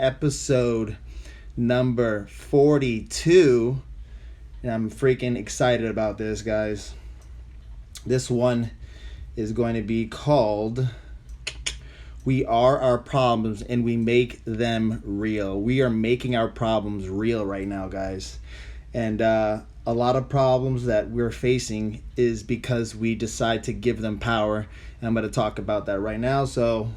episode number 42. And I'm freaking excited about this, guys. This one is going to be called We Are Our Problems and We Make Them Real. We are making our problems real right now, guys. And a lot of problems that we're facing is because we decide to give them power. And I'm going to talk about that right now. So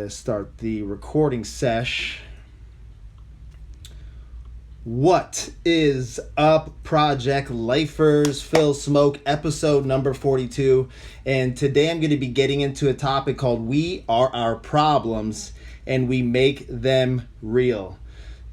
start the recording sesh. What is up, Project Lifers? Phil Smoke, episode number 42. And today I'm going to be getting into a topic called We Are Our Problems and We Make Them Real.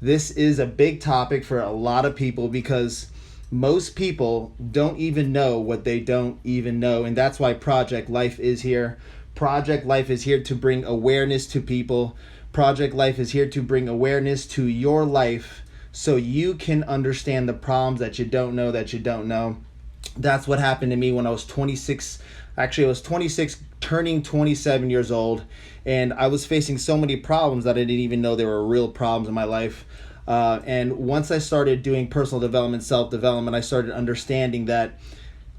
This is a big topic for a lot of people because most people don't even know what they don't even know. And that's why Project Life is here. Project Life is here to bring awareness to people. Project Life is here to bring awareness to your life so you can understand the problems that you don't know. That's what happened to me when I was 26. Actually, I was 26, turning 27 years old, and I was facing so many problems that I didn't even know there were real problems in my life. And once I started doing personal development, self-development, I started understanding that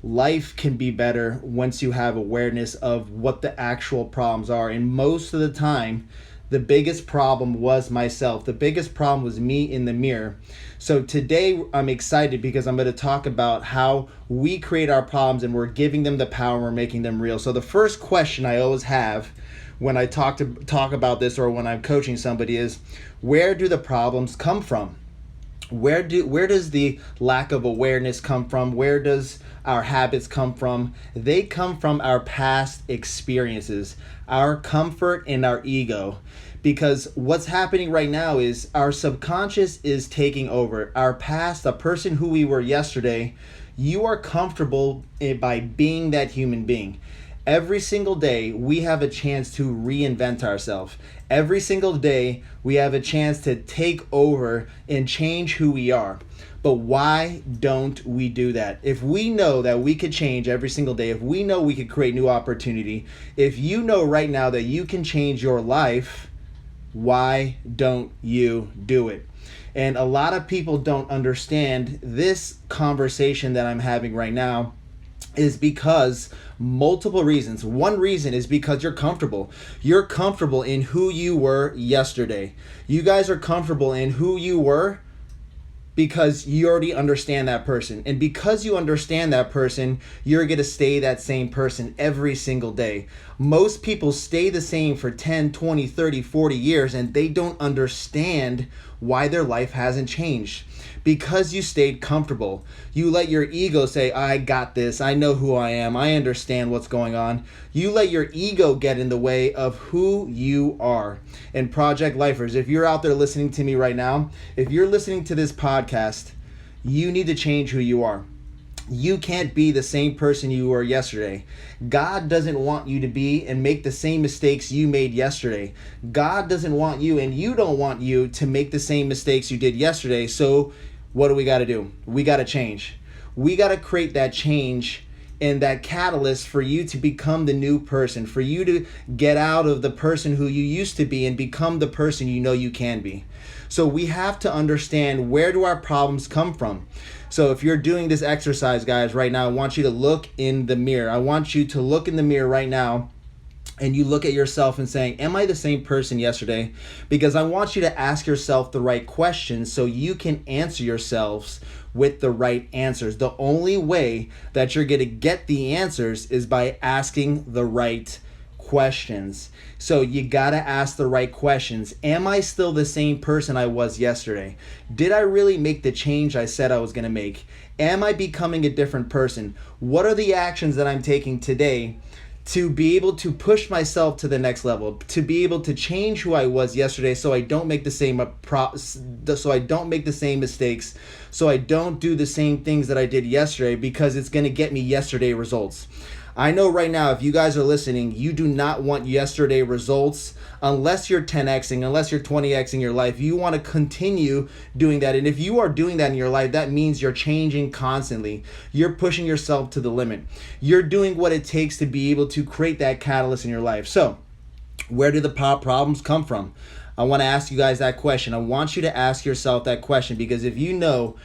life can be better once you have awareness of what the actual problems are. And most of the time, the biggest problem was myself. The biggest problem was me in the mirror. So today I'm excited because I'm going to talk about how we create our problems and we're giving them the power and we're making them real. So the first question I always have when I talk about this or when I'm coaching somebody is, where do the problems come from? Where does the lack of awareness come from? Where does our habits come from? They come from our past experiences, our comfort and our ego. Because what's happening right now is our subconscious is taking over. Our past, the person who we were yesterday, you are comfortable by being that human being. Every single day, we have a chance to reinvent ourselves. Every single day, we have a chance to take over and change who we are. But why don't we do that? If we know that we could change every single day, if we know we could create new opportunity, if you know right now that you can change your life, why don't you do it? And a lot of people don't understand this conversation that I'm having right now is because multiple reasons. One reason is because you're comfortable. You're comfortable in who you were yesterday. You guys are comfortable in who you were because you already understand that person. And because you understand that person, you're going to stay that same person every single day. Most people stay the same for 10, 20, 30, 40 years, and they don't understand why their life hasn't changed. Because you stayed comfortable. You let your ego say, I got this. I know who I am. I understand what's going on. You let your ego get in the way of who you are. And Project Lifers, if you're out there listening to me right now, if you're listening to this podcast, you need to change who you are. You can't be the same person you were yesterday. God doesn't want you to be and make the same mistakes you made yesterday. God doesn't want you, and you don't want you to make the same mistakes you did yesterday. So what do we got to do? We got to change. We got to create that change and that catalyst for you to become the new person, for you to get out of the person who you used to be and become the person you know you can be. So we have to understand, where do our problems come from? So if you're doing this exercise, guys, right now, I want you to look in the mirror. I want you to look in the mirror right now and you look at yourself and saying, am I the same person yesterday? Because I want you to ask yourself the right questions so you can answer yourselves with the right answers. The only way that you're going to get the answers is by asking the right questions. So you got to ask the right questions. Am I still the same person I was yesterday? Did I really make the change I said I was going to make? Am I becoming a different person? What are the actions that I'm taking today to be able to push myself to the next level, to be able to change who I was yesterday so I don't make the same mistakes, so I don't do the same things that I did yesterday, because it's going to get me yesterday results. I know right now, if you guys are listening, you do not want yesterday results unless you're 10xing, unless you're 20xing your life. You want to continue doing that. And if you are doing that in your life, that means you're changing constantly. You're pushing yourself to the limit. You're doing what it takes to be able to create that catalyst in your life. So where do the problems come from? I want to ask you guys that question. I want you to ask yourself that question, because if you know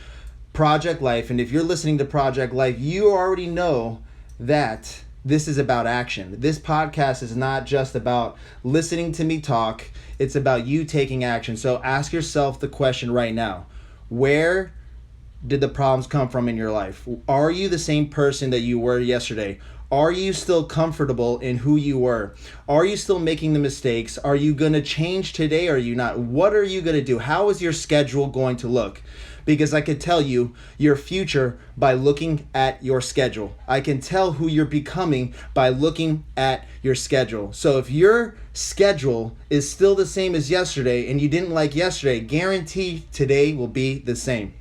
Project Life, and if you're listening to Project Life, you already know that this is about action. This podcast is not just about listening to me talk. It's about you taking action. So ask yourself the question right now. Where did the problems come from in your life? Are you the same person that you were yesterday? Are you still comfortable in who you were? Are you still making the mistakes? Are you going to change today or are you not? What are you going to do? How is your schedule going to look? Because I could tell you your future by looking at your schedule. I can tell who you're becoming by looking at your schedule. So if your schedule is still the same as yesterday and you didn't like yesterday, guarantee today will be the same.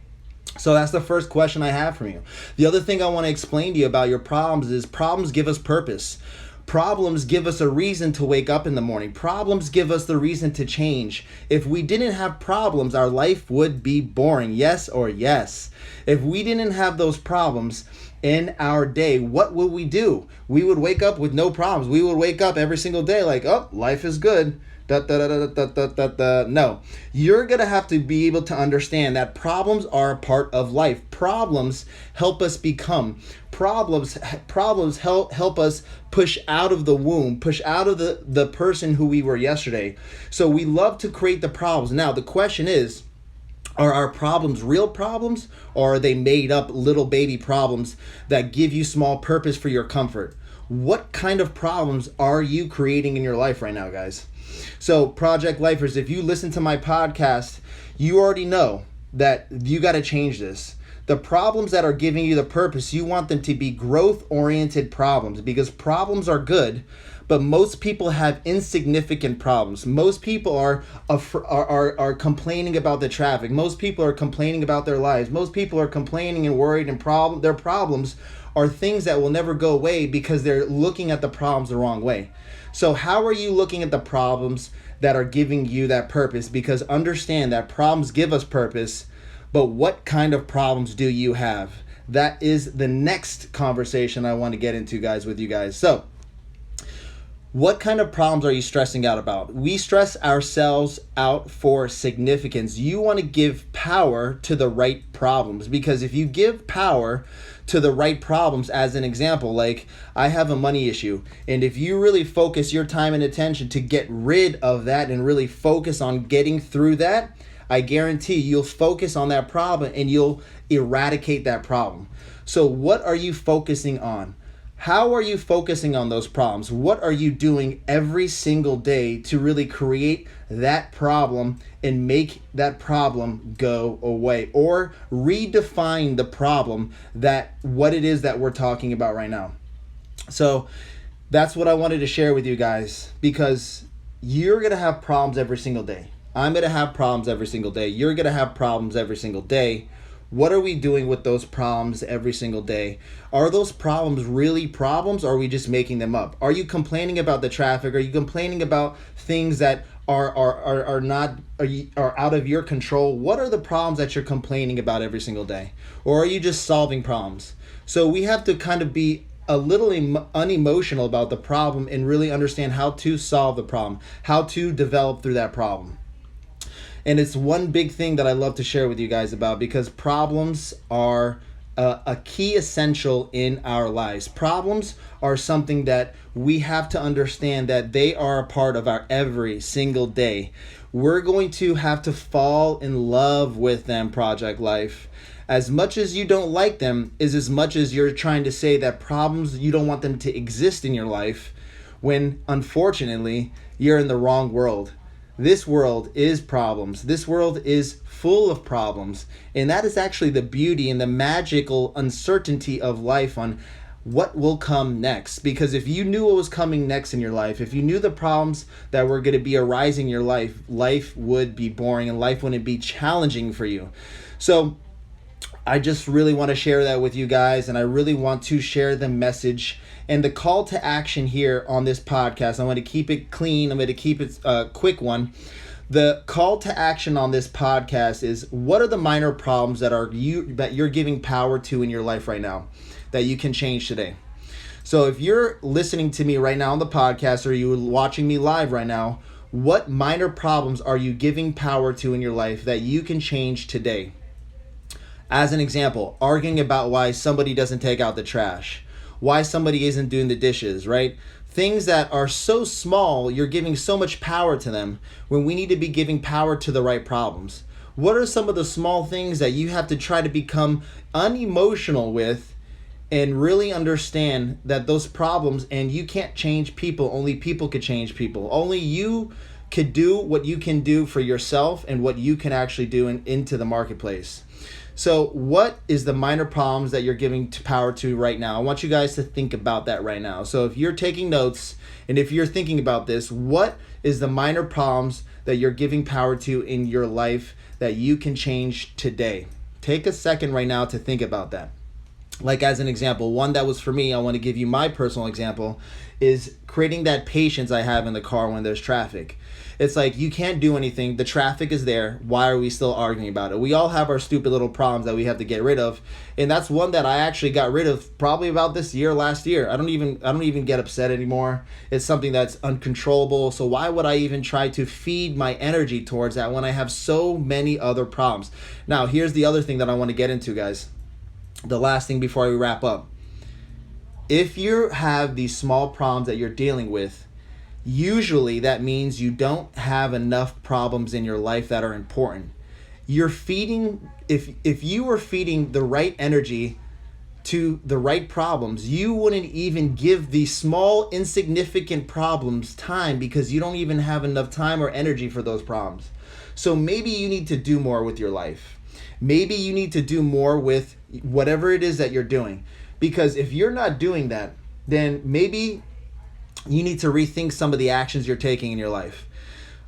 So that's the first question I have from you. The other thing I want to explain to you about your problems is problems give us purpose. Problems give us a reason to wake up in the morning. Problems give us the reason to change. If we didn't have problems, our life would be boring. Yes or yes? If we didn't have those problems in our day, what would we do? We would wake up with no problems. We would wake up every single day like, oh, life is good. No, you're going to have to be able to understand that problems are a part of life. Problems help us become. Problems help us push out of the womb, push out of the person who we were yesterday. So we love to create the problems. Now, the question is, are our problems real problems, or are they made up little baby problems that give you small purpose for your comfort? What kind of problems are you creating in your life right now, guys? So, Project Lifers, if you listen to my podcast, you already know that you got to change this. The problems that are giving you the purpose, you want them to be growth-oriented problems, because problems are good, but most people have insignificant problems. Most people are complaining about the traffic. Most people are complaining about their lives. Most people are complaining and worried, and their problems are things that will never go away because they're looking at the problems the wrong way. So how are you looking at the problems that are giving you that purpose? Because understand that problems give us purpose, but what kind of problems do you have? That is the next conversation I want to get into, guys, with you guys. So what kind of problems are you stressing out about? We stress ourselves out for significance. You want to give power to the right problems, because if you give power to the right problems, as an example, like I have a money issue, and if you really focus your time and attention to get rid of that and really focus on getting through that, I guarantee you'll focus on that problem and you'll eradicate that problem. So what are you focusing on? How are you focusing on those problems? What are you doing every single day to really create that problem and make that problem go away, or redefine the problem, that what it is that we're talking about right now? So that's what I wanted to share with you guys, because you're going to have problems every single day. I'm going to have problems every single day. You're going to have problems every single day. What are we doing with those problems every single day? Are those problems really problems, or are we just making them up? Are you complaining about the traffic? Are you complaining about things that are out of your control? What are the problems that you're complaining about every single day? Or are you just solving problems? So we have to kind of be a little unemotional about the problem and really understand how to solve the problem, how to develop through that problem. And it's one big thing that I love to share with you guys about, because problems are a key essential in our lives. Problems are something that we have to understand that they are a part of our every single day. We're going to have to fall in love with them, Project Life. As much as you don't like them is as much as you're trying to say that problems, you don't want them to exist in your life, when unfortunately you're in the wrong world. This world is problems. This world is full of problems. And that is actually the beauty and the magical uncertainty of life on what will come next. Because if you knew what was coming next in your life, if you knew the problems that were going to be arising in your life, life would be boring and life wouldn't be challenging for you. So I just really want to share that with you guys, and I really want to share the message and the call to action here on this podcast. I'm going to keep it clean. I'm going to keep it a quick one. The call to action on this podcast is, what are the minor problems that you're giving power to in your life right now that you can change today? So if you're listening to me right now on the podcast, or you're watching me live right now, What minor problems are you giving power to in your life that you can change today? As an example, arguing about why somebody doesn't take out the trash, why somebody isn't doing the dishes, right? Things that are so small, you're giving so much power to them when we need to be giving power to the right problems. What are some of the small things that you have to try to become unemotional with and really understand that those problems, and you can't change people, only people could change people. Only you could do what you can do for yourself and what you can actually do into the marketplace. So what is the minor problems that you're giving power to right now? I want you guys to think about that right now. So if you're taking notes and if you're thinking about this, what is the minor problems that you're giving power to in your life that you can change today? Take a second right now to think about that. Like as an example, one that was for me, I want to give you my personal example, is creating that patience I have in the car when there's traffic. It's like you can't do anything. The traffic is there. Why are we still arguing about it? We all have our stupid little problems that we have to get rid of. And that's one that I actually got rid of probably about last year. I don't even get upset anymore. It's something that's uncontrollable. So why would I even try to feed my energy towards that when I have so many other problems? Now, here's the other thing that I want to get into, guys. The last thing before we wrap up. If you have these small problems that you're dealing with, usually that means you don't have enough problems in your life that are important. You're feeding, if you were feeding the right energy to the right problems, you wouldn't even give these small insignificant problems time because you don't even have enough time or energy for those problems. So maybe you need to do more with your life. Maybe you need to do more with whatever it is that you're doing. Because if you're not doing that, then maybe you need to rethink some of the actions you're taking in your life.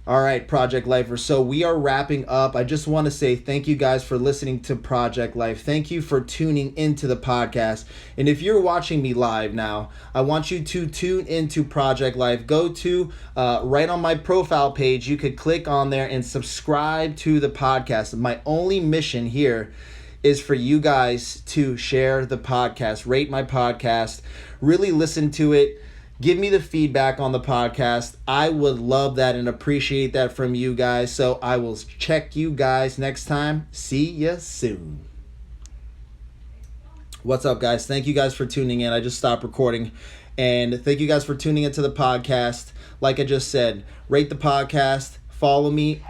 All right, Project Lifers. So we are wrapping up. I just want to say thank you guys for listening to Project Life. Thank you for tuning into the podcast. And if you're watching me live now, I want you to tune into Project Life. Go to right on my profile page. You could click on there and subscribe to the podcast. My only mission here is for you guys to share the podcast, rate my podcast, really listen to it. Give me the feedback on the podcast. I would love that and appreciate that from you guys. So I will check you guys next time. See ya soon. What's up, guys? Thank you guys for tuning in. I just stopped recording. And thank you guys for tuning into the podcast. Like I just said, rate the podcast, follow me,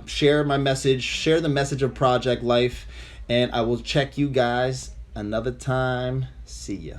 share my message, share the message of Project Life. And I will check you guys another time. See ya.